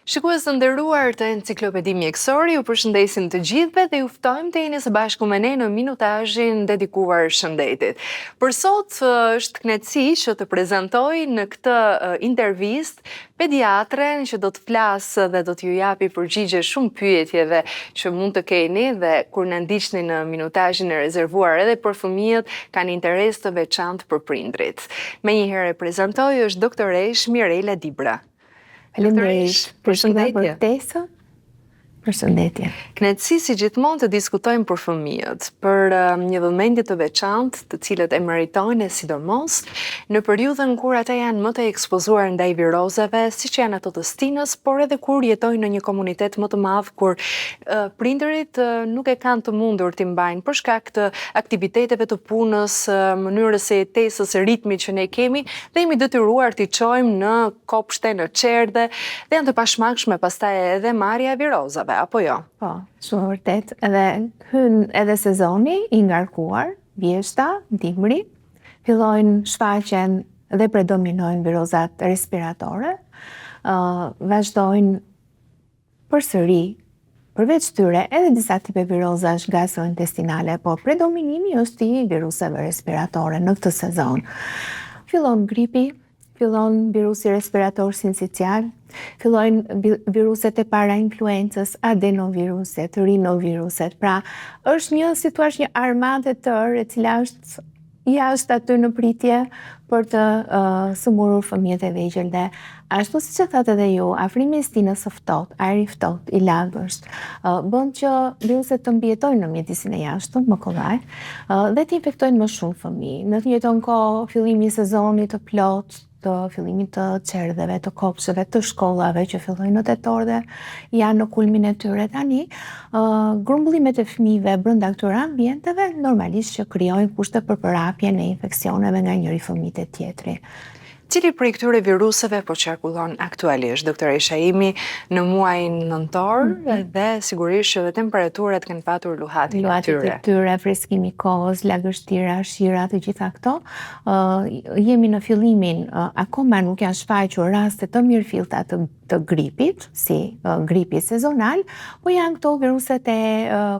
Shikues të nderuar të Enciklopedi Mjekësore, ju përshëndesim të gjithëve dhe ju ftojmë të jeni së bashku me ne në minutazhin dedikuar shëndetit. Për sot është kënaqësi që të prezantoj në këtë intervistë pediatren që do të flasë dhe do t'ju japi përgjigje shumë pyetjeve që mund të keni dhe kur na ndiqni në minutazhin e rezervuar edhe për fëmijët kanë interes të veçantë për prindrit. Menjëherë e prezantoj është doktoresh Mirela Dibra. Faleminderit për ftesën. Përshëndetje. Kënaqësi si gjithmonë të diskutojmë për fëmijët, për një vëmendje të veçantë, të cilët e meritojnë sidomos në periudhën kur ata janë më të ekspozuar ndaj virozave, siç janë ato të stinës, por edhe kur jetojnë në një komunitet më të madh kur prindërit nuk e kanë të mundur t'i mbajnë për shkak të aktiviteteve të punës, mënyrës së jetesës, së ritmit që ne kemi, dhe jemi detyruar t'i çojmë në kopshte, në çerdhe, dhe janë të pashmangshme pastaj edhe marrja e virozave. Apo jo? Po, shumë vërtet. Edhe hyn edhe sezoni i ngarkuar, vjeshta, dimri, fillojnë shfaqen dhe predominojnë virozat respiratore, vazhdojnë përsëri, përveç tyre edhe disa tipe virozash gastrointestinale, po predominimi është i viruseve respiratore në këtë sezon. Fillon gripi, fillon virusi respirator sincicial, fillojnë viruset e para influencës, adenoviruset, rinoviruset. Pra, është një situash, një armadë e tërë e cila është jashtë aty në pritje për të sëmurur fëmijët e vegjël dhe ashtu siç e thatë edhe ju, afrimi i stinës së ftohtë, ajri i ftohtë, i lagësht, bën që viruset të mbijetojnë në mjedisin e jashtëm, më kollaj, dhe të infektojnë më shumë fëmijë. Në të njëjtën kohë, fillimi i sezonit të plotë, të fillimit të çerdheve, të kopsheve, të shkollave që fillojnë në tetor dhe janë në kulmin e tyre tani, grumbullimet e fëmijëve brenda këtyre ambienteve normalisht që krijojnë kushte për përhapjen e infeksioneve nga njëri fëmijë te tjetri. Cili prej këtyre viruseve po qarkullon aktualisht, doktoresha imi, në muajin nëntor dhe sigurisht që dhe temperaturat kanë patur luhatin e tyre. Luhatit e tyre, freskimi i kohës, lagështira, shira, të gjitha këto. Jemi në fillimin, akoma nuk janë shfaqur raste të mirëfillta të gripit, si gripi sezonal, po janë këto viruset e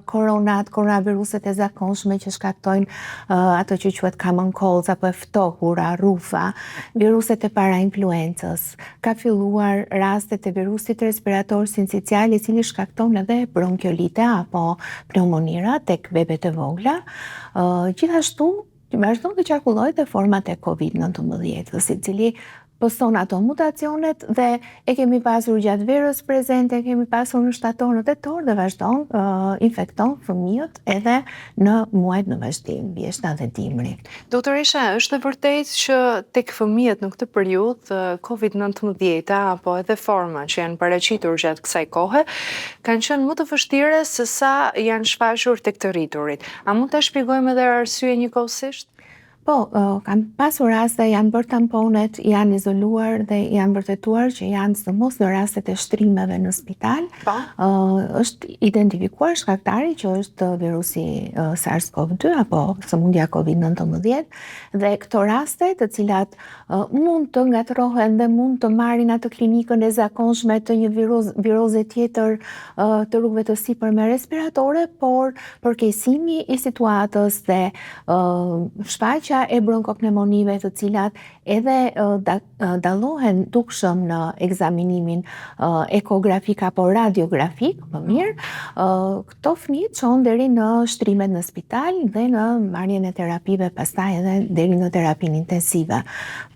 koronaviruset e zakonshme që shkaktojnë ato që quhet common colds apo e ftohura, rufa, viruset e para influencës. Ka filluar rastet e virusit respirator sincicial i cili shkakton edhe bronkiolite apo pneumonira tek bebet e vogla. Gjithashtu, vazhdon të qarkullojë dhe format e COVID-19, i cili pëson ato mutacionet dhe e kemi pasur gjatë verës prezente, e kemi pasur në shtator, në tetor dhe vazhdon infekton fëmijët edhe në muajt në vazhdim, vjeshta dhe dimri. Doktoresha, është e vërtetë që tek fëmijët në këtë periudhë COVID-19 apo edhe forma që janë paraqitur gjatë kësaj kohe kanë qenë më të vështire se sa janë shfaqur tek të rriturit. A mund ta shpjegojmë edhe arsye njëkohësisht? Po, kanë pasur raste, janë bërë tamponet, janë izoluar dhe janë vërtetuar që janë sidomos në rastet e shtrimeve në spital. Është identifikuar shkaktari që është virusi SARS-CoV-2 apo sëmundja COVID-19 dhe këto raste të cilat mund të ngatrohen dhe mund të marrin atë klinikën e zakonshme të një viroze tjetër të rrugëve të sipërme respiratore, por përkeqësimi i situatës dhe shfaqja e bronkopneumonive të cilat edhe dallohen dukshëm në ekzaminimin ekografik apo radiografik, më mirë, këto fëmijë çon deri në shtrimet në spital dhe në marrjen e terapive pastaj edhe deri në terapinë intensive.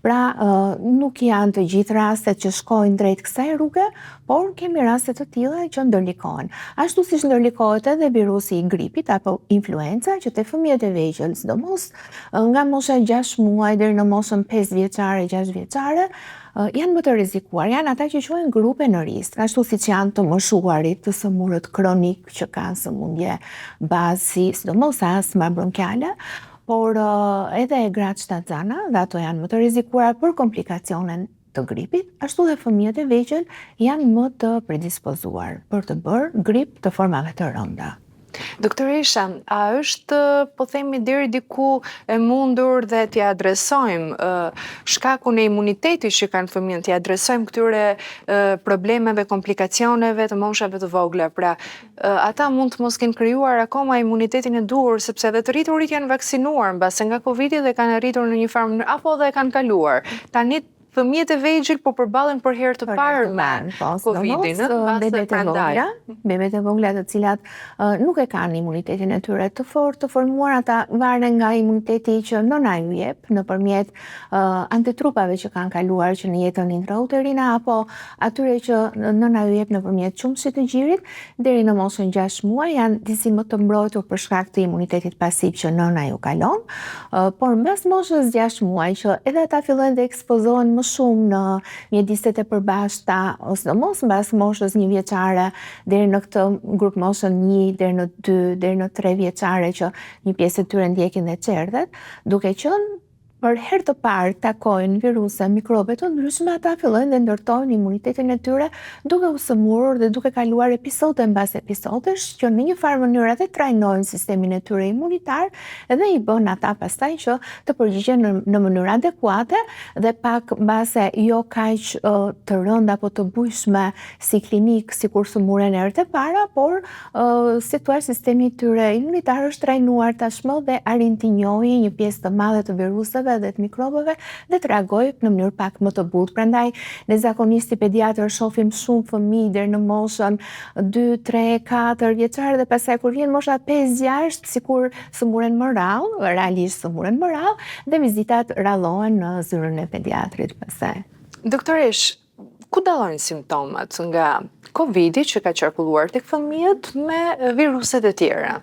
Pra, nuk janë të gjithë rastet që shkojnë drejt kësaj rruge, por kemi raste të tilla që ndërlikohen. Ashtu siç ndërlikohet edhe virusi i gripit apo influenca që te fëmijët e vegjël, sidomos nga mosha 6 muaj deri në moshën 5 vjeçare, 6 vjeçare, janë më të rrezikuar, janë ata që quhen grupe në risk, ashtu siç janë të moshuarit, të sëmurët kronik që kanë sëmundje bazë, sidomos astma bronkiale, por edhe gratë shtatzana, dhe ato janë më të rrezikuara për komplikacionen të gripit, ashtu dhe fëmijët e vegjël janë më të predispozuar për të bërë grip të formave të rënda. Doktor Isha, a është, po themi, deri diku e mundur dhe t'ja adresojmë shkakun e imunitetit që kanë fëmijët, t'ja adresojmë këtyre problemeve, komplikacioneve të moshave të vogla. Pra, ata mund të mos kenë krijuar akoma imunitetin e duhur, sepse edhe të rriturit janë vaksinuar mbase nga Covidi dhe kanë rritur në një farë mënyrë, apo dhe kanë kaluar. Tani fëmijët e vegjël po përballen për herë të parë me Covidin, bebet e vogla të cilat nuk e kanë imunitetin e tyre të fortë, të formuar, ata varen nga imuniteti që nëna ju jep nëpërmjet antitrupave që kanë kaluar që në jetën intrauterine apo atyre që nëna ju jep nëpërmjet qumshit të gjirit deri në moshën 6 muaj janë disi më të mbrojtur për shkak të imunitetit pasiv që nëna ju kalon, por mbas moshës 6 muaj që edhe ata fillojnë të ekspozohen më shumë në mjediset e përbashkëta ose mos mbas moshës 1 vjeçare deri në këtë grup moshën 1 deri në 2 deri në 3 vjeçare që një pjesë e tyre ndjekin dhe çerdhet, duke qenë për herë të parë takojnë viruse, mikrobe të ndryshme, ata fillojnë dhe ndërtojnë imunitetin e tyre duke u sëmurur dhe duke kaluar episode mbas episodesh që në një farë mënyrë atë trajnojnë sistemin e tyre imunitar dhe i bën ata pastaj që të përgjigjen në mënyrë adekuate dhe pak mbase jo kaq të rënda apo të bujshme si klinik sikur sëmuren herët e para, por si thua sistemi i tyre imunitar është trajnuar tashmë dhe arrin të njohë një pjesë të madhe të viruseve dhe të mikrobeve dhe të reagojë në mënyrë pak më të butë. Prandaj ne zakonisht si pediatër shohim shumë fëmijë deri në moshën 2, 3, 4 vjeçare dhe pastaj kur vjen mosha 5, 6 sikur sëmuren më rrallë, realisht sëmuren më rrallë dhe vizitat rallohen në zyrën e pediatrit pastaj. Doktoresh, ku dallojnë simptomat nga Covidi që ka qarkulluar tek fëmijët me viruset e tjera?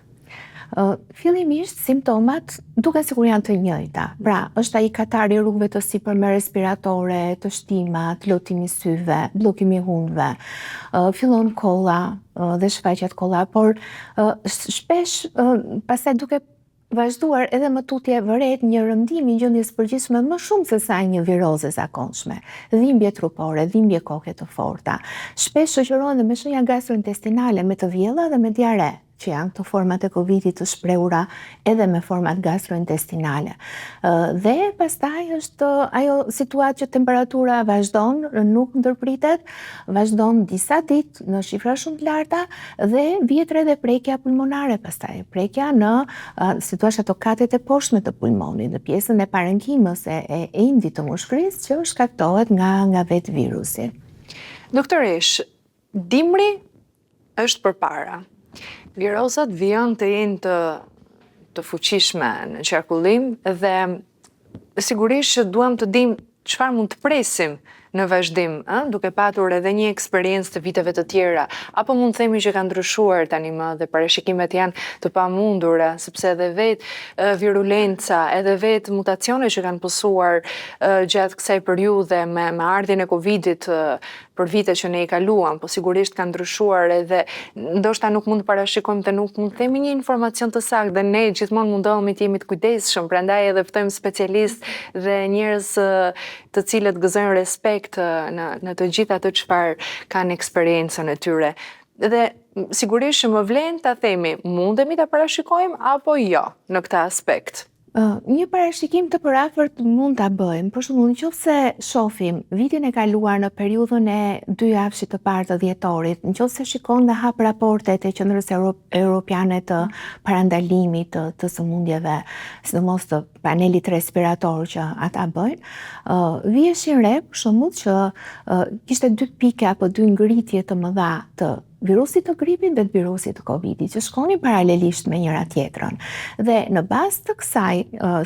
Fillimisht simptomat duken sikur janë të njëjta. Pra, është ai katari i rrugëve të sipërme respiratore, të shtimat, lotimi i syve, bllokimi i hundëve. Fillon kolla dhe shfaqet kolla, por shpesh pastaj duke vazhduar edhe më tutje vëret një rëndim i gjendjes përgjithshme më shumë se sa një viroze zakonshme. Dhimbje trupore, dhimbje koke të forta. Shpesh shoqërohen me shenja gastrointestinale, me të vjella dhe me diare, që janë këto format e Covidit të shprehura edhe me format gastrointestinale. Dhe pastaj është ajo situatë që temperatura vazhdon, nuk ndërpritet, vazhdon disa ditë në shifra shumë të larta dhe vjet edhe prekja pulmonare pastaj. Prekja në si thua ato katet e poshtme të pulmonit, në pjesën e parenkimës e indit të mushkërisë që shkaktohet nga vetë virusi. Doktoresh, dimri është përpara. Virozat vijnë të jenë të fuqishme në qarkullim dhe sigurisht që duam të dim çfarë mund të presim në vazhdim, duke patur edhe një eksperiencë të viteve të tjera, apo mund të themi që ka ndryshuar tani më dhe parashikimet janë të pamundura, sepse edhe vetë virulenca, edhe vetë mutacione që kanë pësuar gjatë kësaj periudhe me ardhjen e Covidit për vite që ne i kaluam, po sigurisht ka ndryshuar edhe ndoshta nuk mund të parashikojmë të nuk mund të themi një informacion të saktë dhe ne gjithmonë mundohemi të jemi të kujdesshëm, prandaj edhe ftojmë specialistë dhe njerëz të cilët gëzojnë respekt në të gjitha ato çfarë kanë eksperiencën e tyre. Dhe sigurisht që më vlen ta themi, mundemi ta parashikojmë apo jo në këtë aspekt. Një parashikim të përafërt mund ta bëjmë, për shembull nëse shohim vitin e kaluar në periudhën e 2 javësh të parë të dhjetorit, nëse shikon dhe hap raportet e Qendrës Europiane të parandalimit të sëmundjeve, sidomos të panelit respirator që ata bëjnë, vieshin re për shembull që kishte 2 pike apo 2 ngritje të mëdha të virusit të gripit dhe të virusit të Covidit, që shkonin paralelisht me njëra tjetrën. Dhe në bazë të kësaj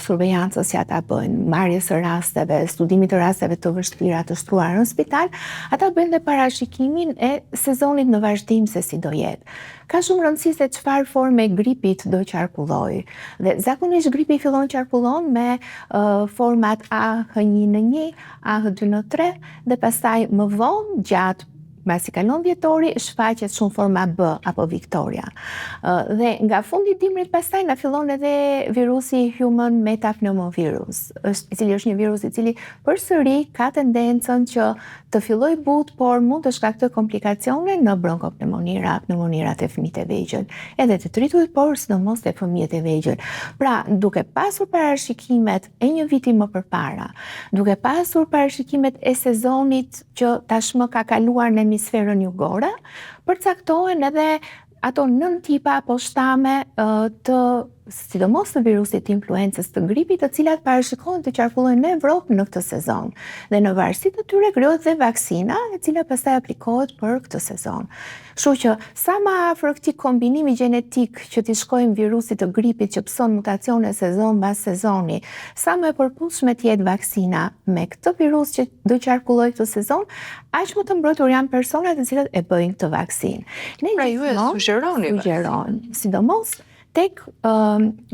survejancës që ata bëjnë, marrjes së rasteve, studimit të rasteve të vështira të shtruara në spital, ata bëjnë dhe parashikimin e sezonit në vazhdim se si do jetë. Ka shumë rëndësi se çfarë forme gripit do qarkullojë. Dhe zakonisht gripi fillon qarkullon me format AH1N1, AH2N3 dhe pastaj më vonë gjatë mbasi kalon dhjetori, shfaqet shumë forma B apo Victoria. Dhe nga fundi i dimrit pastaj na fillon edhe virusi human metapneumovirus, i cili është një virus i cili përsëri ka tendencën që të filloj butë, por mund të shkaktojë komplikacione në bronkopneumonirat, pneumonirat e fëmijëve të vegjël, edhe të tritur, por sidomos te fëmijët e vegjël. Pra, duke pasur parashikimet e një viti më përpara, duke pasur parashikimet e sezonit që tashmë ka kaluar në hemisferën jugore, përcaktohen edhe ato 9 tipa apo shtame të sidomos të virusit influencës, të gripit, të cilat parashikohen të qarkullojnë në Evropë në këtë sezon. Dhe në varësi të tyre krijohet dhe vaksina, e cila pastaj aplikohet për këtë sezon. Kështu që sa më afër këtij kombinimi gjenetik që t'i shkojmë virusit të gripit që pson mutacione sezon pas sezoni, sa më e përputhshme të jetë vaksina me këtë virus që do qarkullojë këtë sezon, aq më të mbrojtur janë personat të cilët e bëjnë këtë vaksinë. Pra ju e sugjeroni, sidomos tek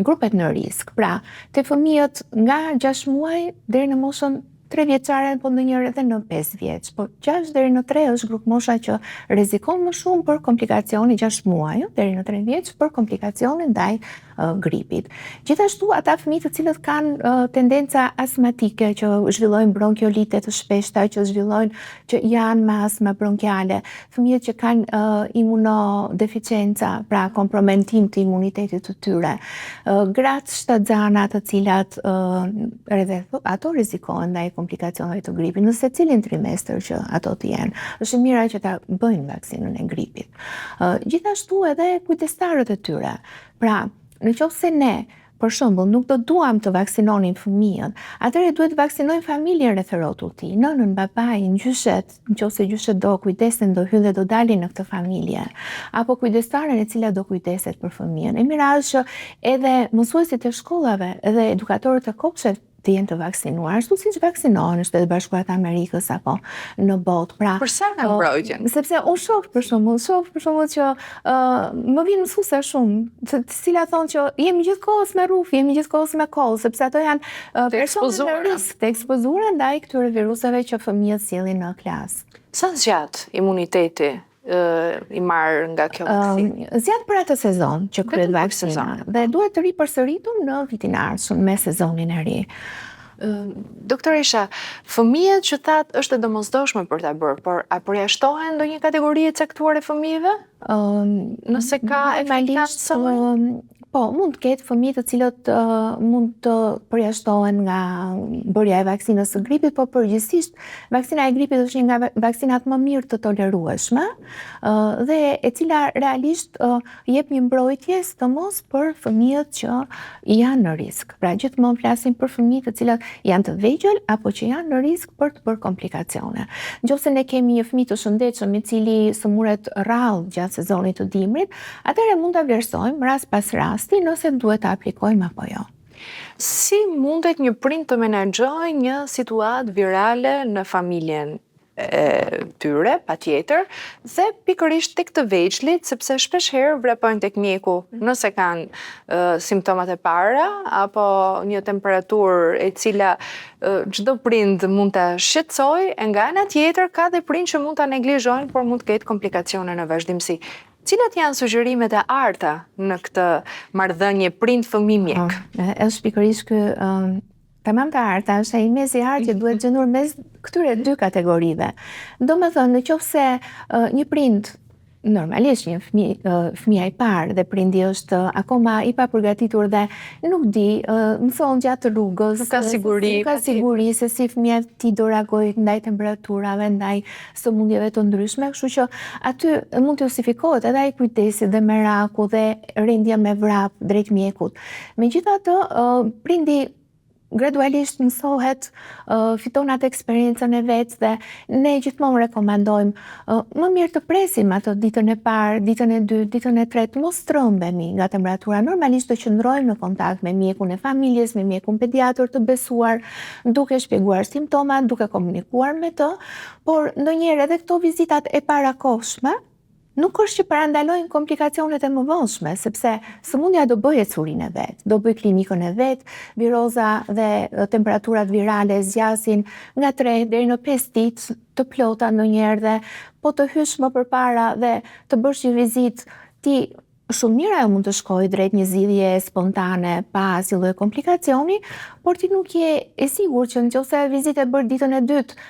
grupet në risk. Pra, te fëmijët nga 6 muaj deri në moshën 3 vjeçare, po ndonjëherë edhe në 5 vjeç. Po 6 deri në 3 është grup mosha që rrezikon më shumë për komplikacione, 6 muaj deri në 3 vjeç për komplikacione ndaj gripit. Gjithashtu ata fëmijë të cilët kanë tendenca astmatike, që zhvillojnë bronkiolite të shpeshta, që janë me astma bronkiale, fëmijët që kanë imunodeficienca, pra kompromentim të imunitetit të tyre, gratë shtatzana të cilat edhe ato rrezikohen ndaj komplikacioneve të gripit, në secilin trimestër që ato të jenë. Është mira që ta bëjnë vaksinën e gripit. Gjithashtu edhe kujdestarët e tyre. Pra, në qoftë se ne, për shembull, nuk do duam të vaksinonin fëmijën, atëherë duhet të vaksinojmë familjen rreth rrotull tij, nënën, babain, gjyshet, nëse gjyshet do kujdesen, do hyjnë dhe do dalin në këtë familje, apo kujdestaren e cila do kujdeset për fëmijën. E mira është që edhe mësuesit e shkollave dhe edukatorët e kopshtet të jenë të vaksinuar, ashtu siç vaksinohen në Shtetet Bashkuara të Amerikës apo në botë. Pra, për sa kanë mbrojtjen? Sepse unë shoh për shembull që më vjen mësuese shumë, të cilat thonë që jemi gjithkohës me rruf, jemi gjithkohës me koll, sepse ato janë persona në risk, të ekspozuara ndaj këtyre viruseve që fëmijët sjellin në klasë. Sa zgjat imuniteti i marrë nga kjo vaksinë? Zgjat për atë sezon që kryet vaksina dhe duhet të ripërsëritur në vitin e ardhshëm me sezonin e ri. Doktoresha, fëmijët që thatë është e domosdoshme për ta bërë, por a përjashtohen ndonjë kategori e caktuar e fëmijëve? Nëse ka efektat po, mund të ketë fëmijë të cilët mund të përjashtohen nga bërja e vaksinës së gripit, por përgjithsisht vaksina e gripit është një nga vaksinat më mirë të tolerueshme dhe e cila realisht jep një mbrojtje sidomos për fëmijët që janë në risk. Pra gjithmonë flasim për fëmijët të cilët janë të vegjël apo që janë në risk për të bërë komplikacione. Nëse ne kemi një fëmijë të shëndetshëm i cili sëmuret rrallë gjatë sezonit të dimrit, atëherë mund ta vlerësojmë rast pas rasti nëse duhet të aplikojmë apo jo. Si mundet një prind të menaxhojë një situatë virale në familjen e tyre, patjetër, dhe pikërisht tek të vegjëlit, sepse shpesh herë vrapojnë tek mjeku nëse kanë simptomat e para apo një temperaturë e cila çdo prind mund ta shqetësojë, e nga ana tjetër ka dhe prind që mund ta neglizhojnë, por mund të ketë komplikacione në vazhdimsi. Cilat janë sugjerimet e arta në këtë marrëdhënie prind-fëmijë-mjek? Është pikërisht ky tamam të arta, është ai mezi i artë që duhet gjendur mes këtyre dy kategorive. Domethënë, nëse një prind normalisht një fëmija i parë dhe prindi është akoma i papërgatitur dhe nuk di, mëson gjatë rrugës, nuk ka siguri se si fëmija ti do reagojë ndaj temperaturave, ndaj sëmundjeve të ndryshme, kështu që aty mund të justifikohet edhe ai kujdesi dhe meraku dhe rendja me vrap drejt mjekut. Megjithatë, prindi gradualisht mësohet, fiton atë eksperiencën e vet dhe ne gjithmonë rekomandojmë më mirë të presim ato ditën e parë, ditën e dytë, ditën e tretë, mos trembemi nga temperatura. Normalisht të qëndrojmë në kontakt me mjekun e familjes, me mjekun pediatër të besuar, duke shpjeguar simptomat, duke komunikuar me të, por ndonjëherë edhe këto vizitat e parakohshme nuk është që parandalojnë komplikacionet e mëvonshme, sepse sëmundja do bëjë ecurinë e vet, do bëjë klinikën e vet, viroza dhe temperaturat virale zgjasin nga 3 deri në 5 ditë të plota ndonjëherë dhe po të hysh më përpara dhe të bësh një vizitë, ti shumë mirë ajo mund të shkojë drejt një zgjidhje spontane pa asnjë lloj komplikacioni, por ti nuk je e sigurt që nëse vizita e bërë ditën e dytë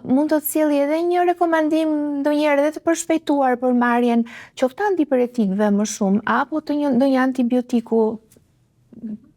mund të sjellë edhe një rekomandim ndonjëherë edhe të përshpejtuar për marrjen qoftë antipyretikëve më shumë apo të ndonjë antibiotiku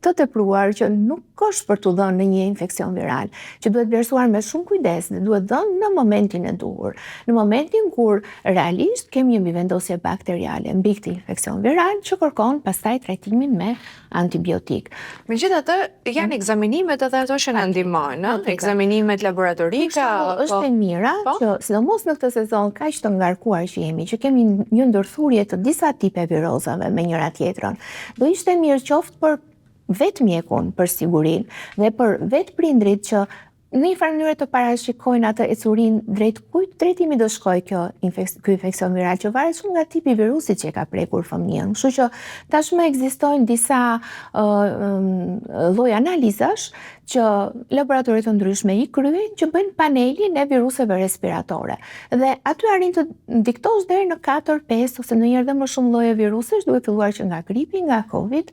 të tepruar që nuk është për t'u dhënë në një infekcion viral, që duhet vlerësuar me shumë kujdes dhe duhet dhënë në momentin e duhur. Në momentin kur realisht kemi një mbivendosje bakteriale mbi këtë infekcion viral që kërkon pastaj trajtimin me antibiotik. Megjithatë, janë ekzaminimet edhe ato që na ndihmojnë, ekzaminimet laboratorike. Është e mira që sidomos në këtë sezon kaq të ngarkuar që jemi, që kemi një ndërthurje të disa tipe virozave me njëra tjetrën, do ishte mirë qoftë për vetë mjekun për sigurinë dhe për vetë prindrit që në një farë mënyrë të parashikojnë atë ecurinë drejt kujt drejtimi do shkojë ky infekcion viral që varet shumë nga tipi i virusit që e ka prekur fëmijën. Kështu që tashmë ekzistojnë disa lloj analizash që laboratoret të ndryshme i kryejnë që bëjnë panelin e viruseve respiratore. Dhe aty arrin të diktosh deri në 4, 5 ose ndonjëherë edhe më shumë lloje virusesh, duke filluar që nga gripi, nga Covid,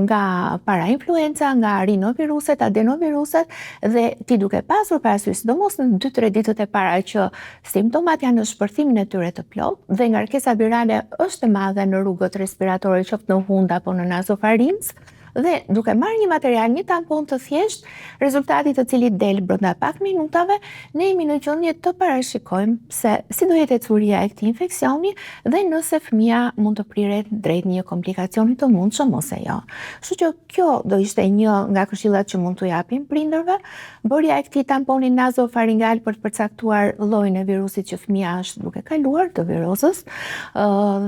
nga parainfluenca, nga rinoviruset, adenoviruset dhe ti duke pasur parasysh sidomos në 2-3 ditët e para që simptomat janë në shpërthimin e tyre të plot dhe ngarkesa virale është e madhe në rrugët respiratore, qoftë në hund apo në nasofarinx, dhe duke marrë një material, një tampon të thjesht, rezultati të cilit del brenda pak minutave, ne jemi në gjendje të parashikojmë se si do jetë ecuria e këtij infeksioni dhe nëse fëmia mund të priret drejt një komplikacioni të mundshëm ose jo. Kështu që kjo do ishte një nga këshillat që mund t'u japim prindërve, bërja e këtij tamponi nazofaringal për të përcaktuar llojin e virusit që fëmia është duke kaluar të virozës,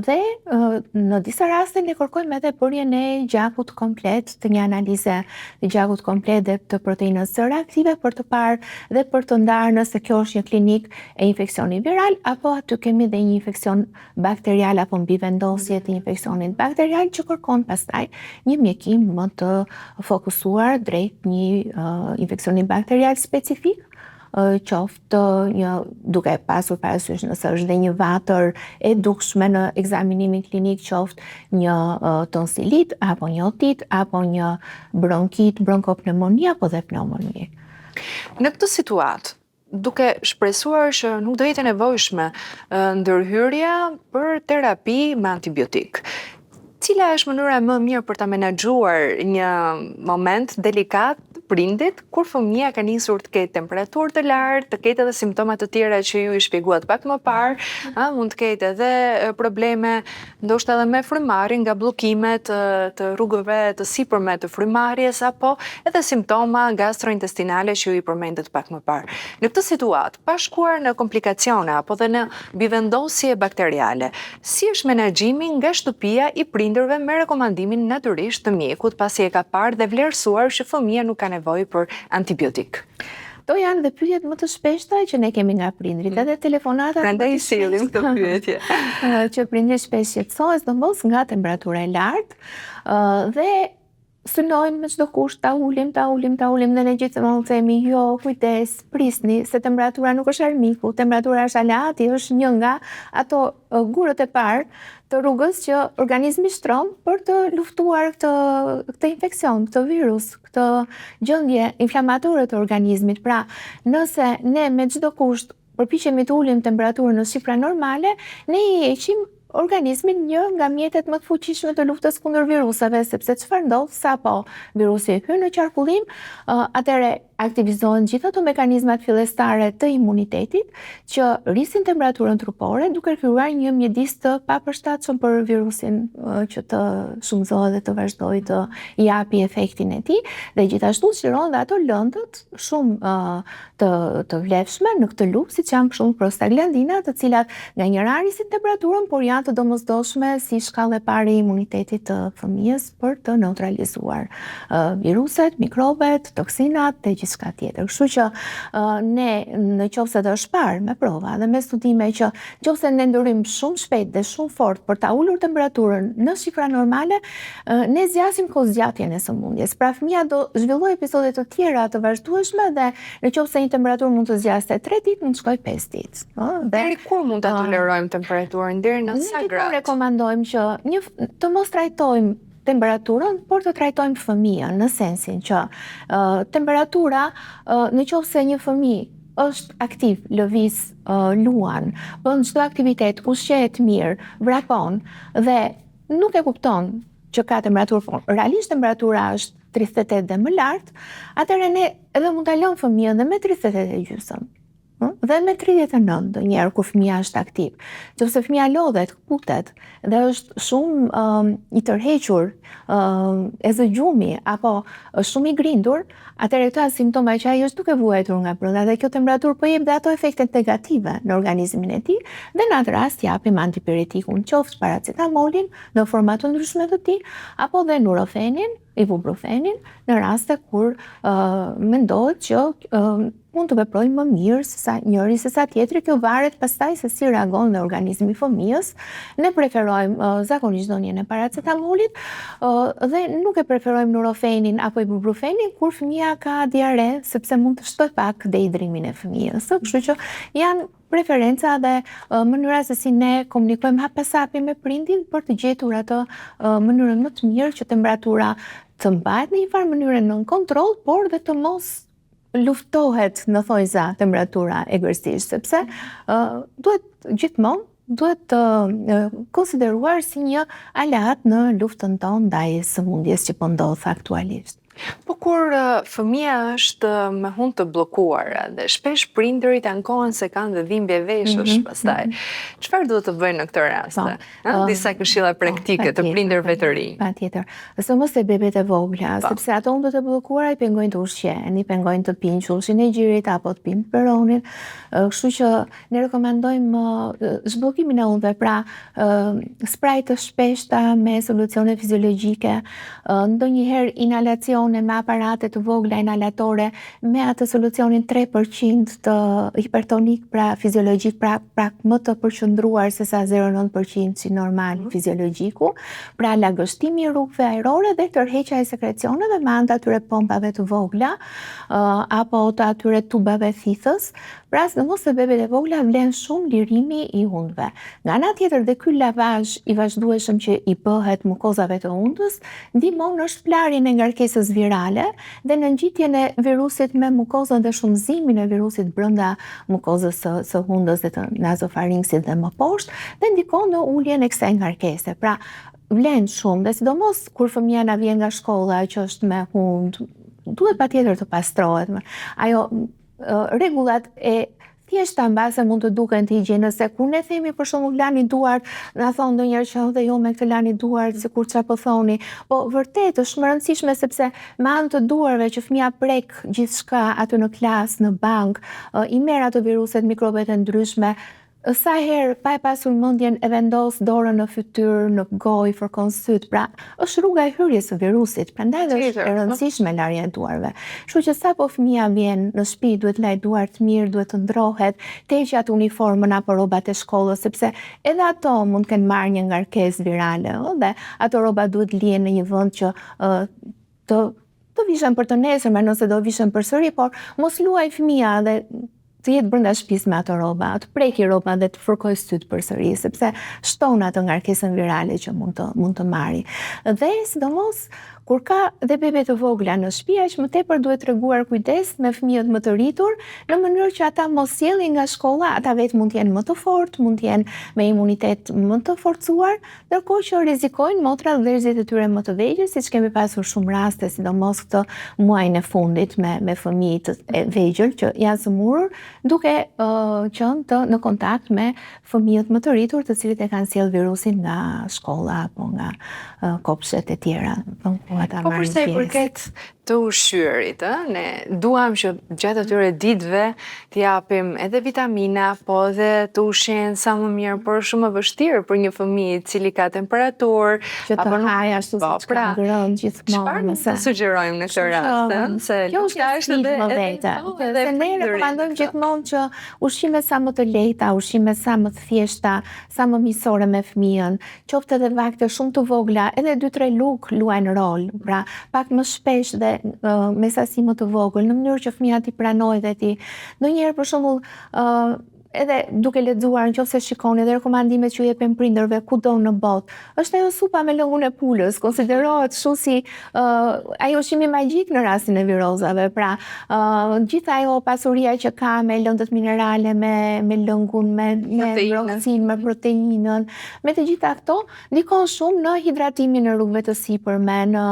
dhe në disa raste ne kërkojmë edhe bërjen e gjakut komplet të një analize të gjakut komplet dhe të proteinës së reaktive për të parë dhe për të ndarë nëse kjo është një klinik e infeksioni viral apo aty kemi dhe një infeksion bakterial apo mbivendosje të infeksionit bakterial që kërkon pastaj një mjekim më të fokusuar drejt një infeksioni bakterial specifik, qoftë duke pasur parasysh nëse është dhe një vatër e dukshme në ekzaminimin klinik, qoftë një tonsilit apo një otit apo një bronkit, bronkopneumoni apo dhe pneumoni. Në këtë situatë, duke shpresuar që nuk do jetë e nevojshme ndërhyrja për terapi me antibiotik, cila është mënyra më mirë për ta menaxhuar një moment delikat prindit kur fëmia ka nisur të ketë temperaturë të lartë, të ketë edhe simptoma të tjera që ju i shpjeguat pak më parë, mund të ketë edhe probleme ndoshta edhe me frymarrjen nga bllokimet të rrugëve të sipërme të frymarrjes apo edhe simptoma gastrointestinale që ju i përmendet pak më parë. Në këtë situatë, pa shkuar në komplikacione apo dhe në mbivendosje bakteriale, si është menaxhimi nga shtëpia i prindërve me rekomandimin natyrisht të mjekut pasi e ka parë dhe vlerësuar që fëmia nuk ka nevojë për antibiotik? Kto janë dhe pyetjet më të shpeshta që ne kemi nga prindrit, edhe telefonata. Prandaj i sillim këtë pyetje. Që prindrit shpesh shqetësohen, sidomos nga temperatura e lartë dhe synojnë me çdo kusht ta ulim dhe ne gjithmonë themi jo, kujdes, prisni se temperatura nuk është armiku, temperatura është aleati, është një nga ato gurët e parë të rrugës që organizmi shtron për të luftuar këtë infekcion, këtë virus, këtë gjendje inflamatore të organizmit. Pra, nëse ne me çdo kusht përpiqemi të ulim temperaturën në shifra normale, ne i heqim organizmin një nga mjetet më të fuqishme të luftës kundër viruseve, sepse çfarë ndodh sapo virusi hyn në qarkullim, atëherë aktivizohen gjithë ato mekanizmat fillestare të imunitetit që rrisin temperaturën trupore duke krijuar një mjedis të papërshtatshëm për virusin që të shumëzohet dhe të vazhdojë të japi efektin e tij dhe gjithashtu shlirojnë dhe ato lëndët shumë të vlefshme në këtë luftë, siç janë për shembull prostaglandina, të cilat nga njëra rrisin temperaturën, por janë të domosdoshme si shkallë e parë e imunitetit të fëmijës për të neutralizuar viruset, mikrobet, toksinat dhe diçka tjetër. Kështu që ne nëse do është parë me prova dhe me studime që nëse ne ndryrim shumë shpejt dhe shumë fort për ta ulur temperaturën në shifra normale, ne zgjasim kohëzgjatjen e sëmundjes. Pra fëmia do zhvilloj episode të tjera të vazhdueshme dhe nëse një temperaturë mund të zgjaste 3 ditë, mund të shkojë 5 ditë. Deri kur mund ta tolerojmë temperaturën? Deri në sa gradë? Ne rekomandojmë që të mos trajtojmë temperaturën, por të trajtojmë fëmijën në sensin që temperatura, nëse një fëmijë është aktiv, lëviz, luan, bën çdo aktivitet, ushqehet mirë, vrapon dhe nuk e kupton që ka temperaturë, realisht temperatura është 38 dhe më lartë, atëherë ne edhe mund ta lëmë fëmijën dhe me 38,5 dhe me 39 ndonjëherë kur fëmia është aktiv. Nëse fëmia lodhet, kutet dhe është shumë i tërhequr, e zëgjumi apo është shumë i grindur, atëherë këto janë simptoma që ai është duke vuajtur nga brenda dhe kjo temperaturë po jep dhe ato efektet negative në organizmin e tij dhe në atë rast japim antipiretikun, qoftë paracetamolin në forma të ndryshme të tij apo dhe nurofenin, ibuprofenin në raste kur mendohet që mund të veprojnë më mirë njëri se sa tjetri. Kjo varet pastaj se si reagon dhe organizmi i fëmijës. Ne preferojmë zakonisht dhënien e paracetamolit dhe nuk e preferojmë nurofenin apo ibuprofenin kur fëmia ka diare, sepse mund të shtoj pak dehidrimin e fëmijës. Kështu që janë preferenca dhe mënyra se si ne komunikojmë hap pas hapi me prindin për të gjetur atë mënyrën më të mirë që temperatura të mbahet në një farë mënyrë nën kontroll, por dhe të mos luftohet në thojza temperatura egërsisht, sepse duhet të konsideruar si një aleat në luftën tonë ndaj sëmundjes që po ndodh aktualisht. Po kur fëmia është me hund të bllokuar dhe shpesh prindërit ankohen se kanë dhe dhimbje veshësh pastaj. Çfarë duhet të bëjnë në këtë rast? Disa këshilla praktike të prindërve të rinj. Patjetër. Mos e bebet e vogla, sepse ato hundët e bllokuara i pengojnë të ushqejnë, i pengojnë të pinë qumshin e gjirit apo të pinë peronin. Kështu që ne rekomandojmë zhbllokimin e hundëve, pra spray të shpeshta me solucione fiziologjike, ndonjëherë inhalacion me aparate të vogla inhalatore me atë solucionin 3% të hipertonik, pra fiziologjik, pra më të përqendruar se sa 0,9% si normal fiziologjiku, pra lagështimi i rrugëve ajrore dhe tërheqja e sekrecioneve me anë të atyre pompave të vogla apo të atyre tubave thithës. Pra sidomos se bebet e vogla vlen shumë lirimi i hundëve. Nga ana tjetër dhe ky lavazh i vazhdueshëm që i bëhet mukozave të hundës ndihmon në shplarjen e ngarkesës virale dhe në ngjitjen e virusit me mukozën dhe shumëzimin e virusit brenda mukozës së hundës dhe të nazofaringsit dhe më poshtë dhe ndikon në uljen e kësaj ngarkese. Pra vlen shumë dhe sidomos kur fëmia na vjen nga shkolla që është me hund, duhet patjetër të pastrohet. Ajo rregullat e thjeshta mbase mund të duken të higjienës, se kur ne themi për shembull lani duart, na thon ndonjëherë që dhe jo me këtë lani duart, sikur çfarë po thoni. Po vërtet është shumë e rëndësishme sepse me anë të duarve që fëmia prek gjithçka aty në klasë, në bank, i merr ato viruset, mikrobet e ndryshme. Sa herë pa e pasur mendjen e vendos dorën në fytyrë, në gojë, fërkon syt, pra është rruga e hyrjes së virusit, prandaj është e rëndësishme larja e duarve. Kështu që sapo fëmia vjen në shtëpi duhet laj duart mirë, duhet të ndrohet, të heqë atë uniformën apo rrobat e shkollës, sepse edhe ato mund të kenë marrë një ngarkesë virale, dhe ato rroba duhet lihen në një vend që të vishen për të nesërme, nëse do vishen përsëri, por mos luaj fëmia dhe të jetë brenda shtëpisë me ato rroba, të preki rroba dhe të fërkoj syt përsëri, sepse shton atë ngarkesën virale që mund të marrë. Dhe sidomos kur ka dhe bebe të vogla në shtëpi, aq më tepër duhet treguar kujdes me fëmijët më të rritur, në mënyrë që ata mos sjellin nga shkolla, ata vetë mund të jenë më të fortë, mund të jenë me imunitet më të forcuar, ndërkohë që rrezikojnë motra dhe vëllezërit e tyre më të vegjël, siç kemi pasur shumë raste, sidomos këtë muajin e fundit me fëmijë të vegjël që janë sëmurur, duke qenë në kontakt me fëmijët më të rritur, të cilët e kanë sjell virusin nga shkolla apo nga kopshtet e tjera. Po përsa i përket të ushqyerit, ne duam që gjatë atyre ditëve t'i japim edhe vitamina, po edhe të ushqen sa më mirë, por është shumë e vështirë për një fëmijë i cili ka temperaturë, që të haj ashtu siç ka ngrënë gjithmonë. Çfarë të sugjerojmë në këtë rast? Se kjo është më vete. Se ne rekomandojmë gjithmonë që ushqimet sa më të lehta, ushqimet sa më të thjeshta, sa më miqësore me fëmijën, qoftë edhe vakte shumë të vogla, edhe 2-3 luk luajnë rol, pra pak më shpesh dhe me sasi më të vogël, në mënyrë që fëmija t'i pranojë dhe t'i ndonjëherë për shembull edhe duke lexuar nëse shikoni edhe rekomandimet që jepen prindërve kudo në botë, është ajo supa me lëngun e pulës, konsiderohet shumë si ajo ushqimi magjik në rastin e virozave. Pra, gjithë ajo pasuria që ka me lëndët minerale, me lëngun, me broksin, me proteinën, me të gjitha këto, ndikon shumë në hidratimin e rrugëve të sipërme, në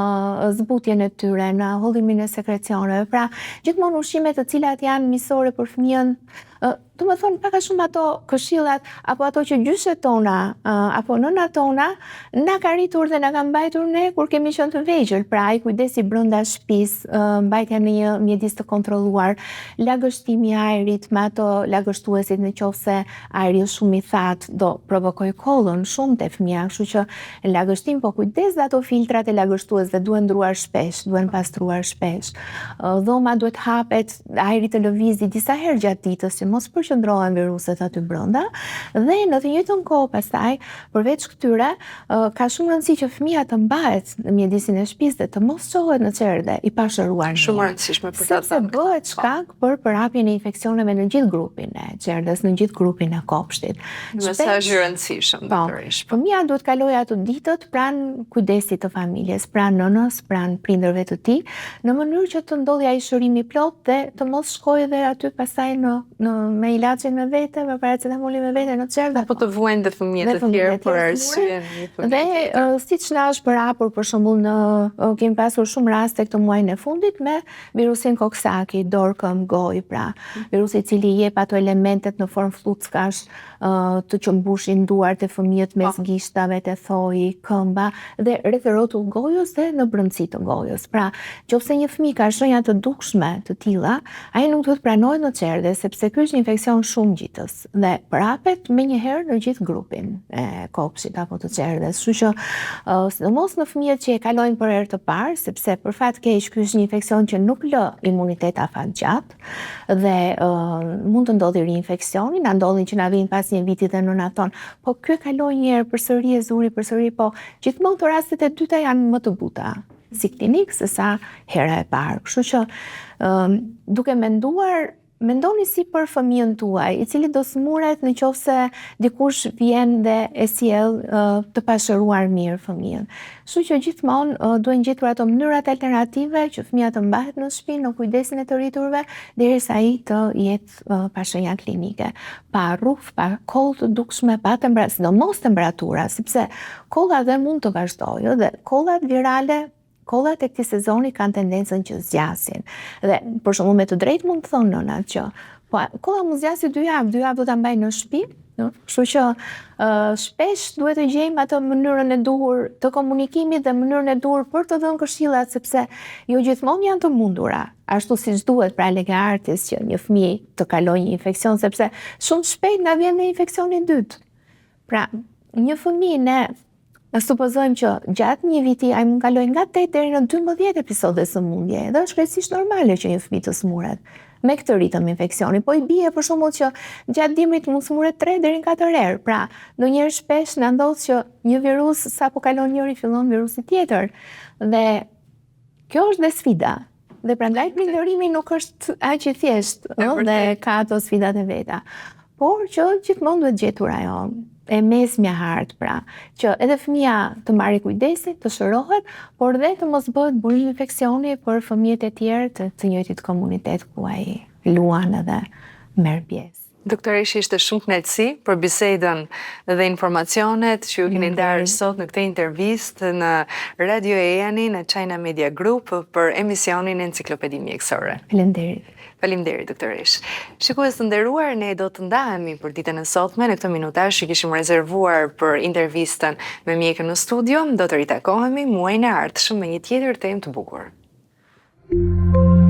zbutjen e tyre, në hollimin e sekrecioneve. Pra, gjithmonë ushqimet të cilat janë miqësore për fëmijën, do më thonë paka shumë ato këshillat apo ato që gjyshet tona apo nënat tona na ka rritur dhe na ka mbajtur ne kur kemi qenë të vegjël. Pra ai kujdesi brenda shtëpisë, mbajtja në një mjedis të kontrolluar, lagështimi i ajrit me ato lagështuesit nëse ajri është shumë i thatë do provokoj kollën shumë te fëmia, kështu që lagështim po kujdes dhe ato filtrat e lagështuesve duhen ndruar shpesh, duhen pastruar shpesh. Dhoma duhet hapet, ajri të lëvizë disa herë gjatë ditës që mos përqendrohen viruset aty brenda, dhe në të njëjtën kohë pastaj përveç këtyre ka shumë rëndësi që fëmia të mbahet në mjedisin e shtëpisë dhe të mos çohet në çerdhe i pashëruar. Shumë e rëndësishme për ta. Sepse bëhet shkak për përhapjen e infeksioneve në gjithë grupin e çerdhes, në gjithë grupin e kopshtit. Mesazh i rëndësishëm doktoresh. Fëmia duhet kalojë ato ditët pranë kujdesit të familjes, pranë nënës, pranë prindërve të tij, në mënyrë që të ndodhë ai shërimi plot dhe të mos shkojë dhe aty pastaj me ilaçin me vete, me paracetamolin me vete në çerdhe. Apo të vuajnë dhe fëmijët e tjerë për arsye. Dhe siç na është përhapur për shembull kemi pasur shumë raste këtë muajin e fundit me virusin Coxsackie, dorë, këmbë, gojë, pra virusi i cili jep ato elementet në formë fllutskash të që mbushin duart e fëmijët mes gishtave, te thoji, këmba dhe rreth rrotull gojës dhe në brendësi të gojës. Pra, nëse një fëmijë ka shenja të dukshme të tilla, ai nuk duhet pranohet në çerdhe sepse ky është infeksion shumë gjitës dhe përhapet menjëherë në gjithë grupin e kopshtit apo të çerdhes. Kështu që sidomos në fëmijët që e kalojnë për herë të parë, sepse për fat keq ky është një infeksion që nuk lë imunitet afatgjatë dhe mund të ndodhi rinfeksioni, na ndodhin që na vijnë pas një viti dhe nënat thonë, po ky kaloi një herë përsëri e zuri përsëri, po gjithmonë të rastet e dyta janë më të buta si klinik se sa hera e parë. Kështu që duke menduar, mendoni si për fëmijën tuaj, i cili do smuret nëse dikush vjen dhe e sjell të pashëruar mirë fëmijën. Kështu që gjithmonë duhen gjetur ato mënyrat alternative që fëmia të mbahet në shtëpi në kujdesin e të rriturve derisa ai të jetë pa shenja klinike, pa rruf, pa kollë të dukshme, pa sidomos temperatura, sepse kolla dhe mund të vazhdojë dhe kollat virale, kollat e këtij sezoni kanë tendencën që zgjasin. Dhe për shembull me të drejtë mund të thonë nënat që po kolla mund zgjasë 2 javë do ta mbaj në shtëpi, kështu që shpesh duhet të gjejmë atë mënyrën e duhur të komunikimit dhe mënyrën e duhur për të dhënë këshillat, sepse jo gjithmonë janë të mundura ashtu siç duhet, pra lege artis që një fëmijë të kalojë një infeksion, sepse shumë shpejt na vjen një infeksion i dytë. Pra, një fëmijë supozojmë që gjatë një viti ai mund kaloj nga 8 deri në 12 episode sëmundje, dhe është krejtësisht normale që një fëmijë të smuret me këtë ritëm infeksioni, po i bie për shembull që gjatë dimrit mund smuret 3 deri në 4 herë. Pra, ndonjëherë shpesh na ndodh që një virus sapo kalon njëri fillon virusi tjetër. Dhe kjo është dhe sfida. Dhe prandaj prindërimi nuk është aq i thjeshtë, dhe ka ato sfidat e veta. Por që gjithmonë duhet gjetur ajo e mesmja hartë, pra, që edhe fëmia të marrë kujdesi, të shërohet, por dhe të mos bëhet burim infeksioni për fëmijët e tjerë të njëjtit komunitet ku ai luan edhe merr pjesë. Doktoresh, ishte shumë kënaqësi për bisedën dhe informacionet që ju keni ndarë sot në këtë intervistë në Radio EAN në China Media Group për emisionin Enciklopedi Mjekësore. Faleminderit. Faleminderit, doktoresh. Shikues të nderuar, ne do të ndahemi për ditën e sotme në këtë minutash që kishim rezervuar për intervistën me mjekën në studio. Do të ritakohemi muajin e ardhshëm me një tjetër temë të bukur. Thank you.